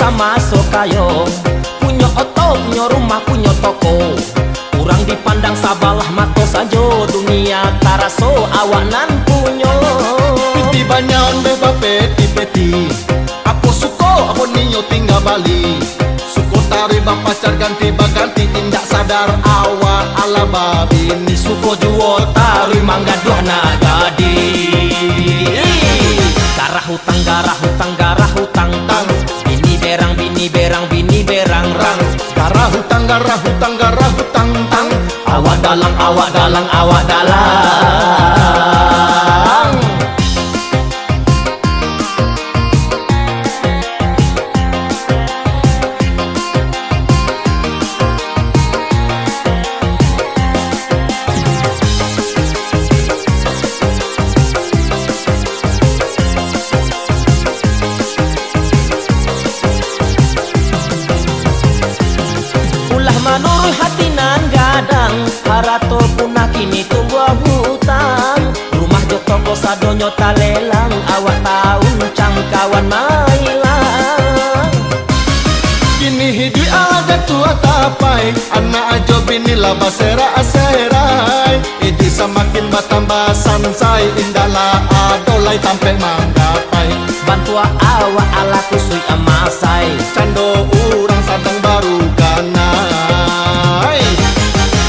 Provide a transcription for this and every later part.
bisa masuk kayo. Punya oto, punya rumah, punya toko. Kurang dipandang sabalah mato sajo. Dunia taraso awak nan punyo. Piti banyaon beba peti-peti. Aku suko, aku ninyo tinggal Bali. Suko tari pacar ganti baganti. Tindak sadar awak ala babi. Ni suko juo tari mangga dua nagadi. Garah hutang, garah hutang, garah hutang tang. Bini berang, bini berang, bini berang rang. Garah hutang, garah hutang, garah hutang tang. Awak dalang, awak dalang, awak dalang. Menurut hati nan gadang, harato punah kini tumbuh hutang. Rumah jo toko sadonyo talelang, awak tahu cangkawan mailang. Kini hidup aja tua tapai. Anak ajo bini laba sera aserai. Idi semakin bertambah sansai. Indala adolai tampe manggapai. Bantua awak ala kusui amasai. Cando urang sadang baru ganai.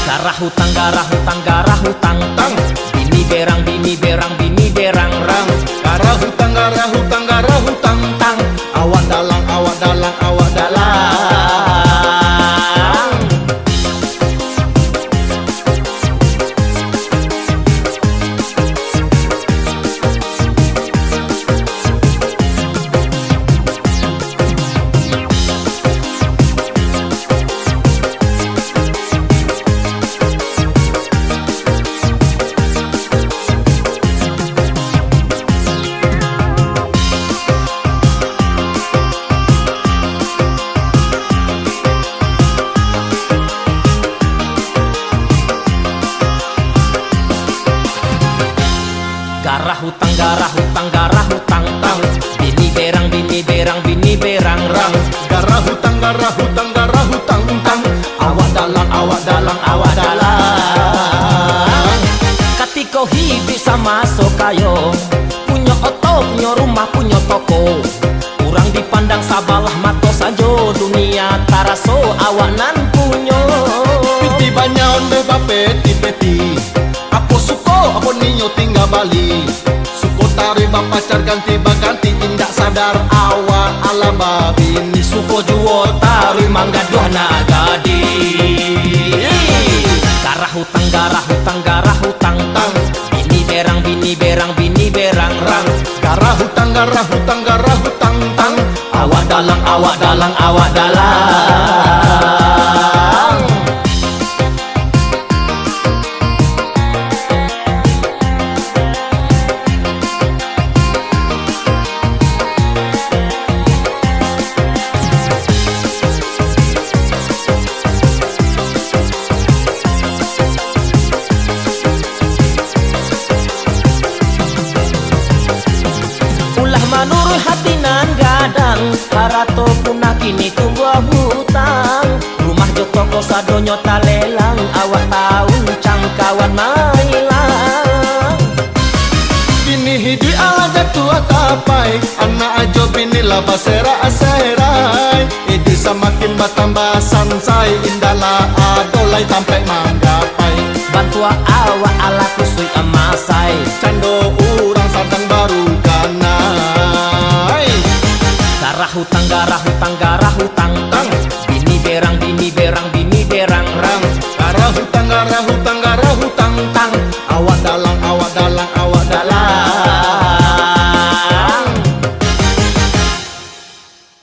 Garah hutang, garah hutang, garah hutang tang. Bini berang, bini berang, bini berang rang. Garah hutang, garah hutang, garah hutang tang. Awak dalang, awak dalang, awak dalang. Garah hutang, garah hutang, garah hutang tang. Bini berang, bini berang, bini berang rang. Garah hutang, garah hutang, garah hutang tang. Awak dalang, awak dalang, awak dalang. Katiko hidup sama so kayo. Punya oto, punya rumah, punya toko. Kurang dipandang sabalah mato sajo. Dunia taraso awak nan punyo. Piti banyaon beba peti-peti. Aku suko, aku ninyo tinggal Bali. Suko tari pacar ganti baganti. Tindak sadar awak ala babi. Ni suko juo tari mangga dua nagadi. Garah hutang, garah hutang, garah hutang tang. Bini berang, bini berang, bini berang rang. Garah hutang, garah hutang, garah hutang tang. Awak dalang, awak dalang, awak dalang. Menurut hati nan gadang, harato punah kini tumbuh hutang. Rumah jo toko sadonyo talelang, awak tahu cangkawan mailang. Bini hidup aja tua tapai. Anak ajo bini laba sera aserai. Idi semakin bertambah sansai. Indala adolai tampe manggapai. Bantua awak ala kusui amasai. Cando urang sadang baru ganai. Garah hutang, garah hutang, garah hutang